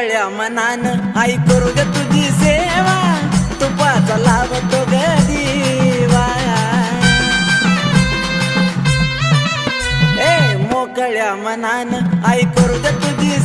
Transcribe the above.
मोकळ्या मनान आई करू ग तुझी सेवा, तुपाचा लावतो ग दिवा. मोकळ्या मनान आई करू ग तुझी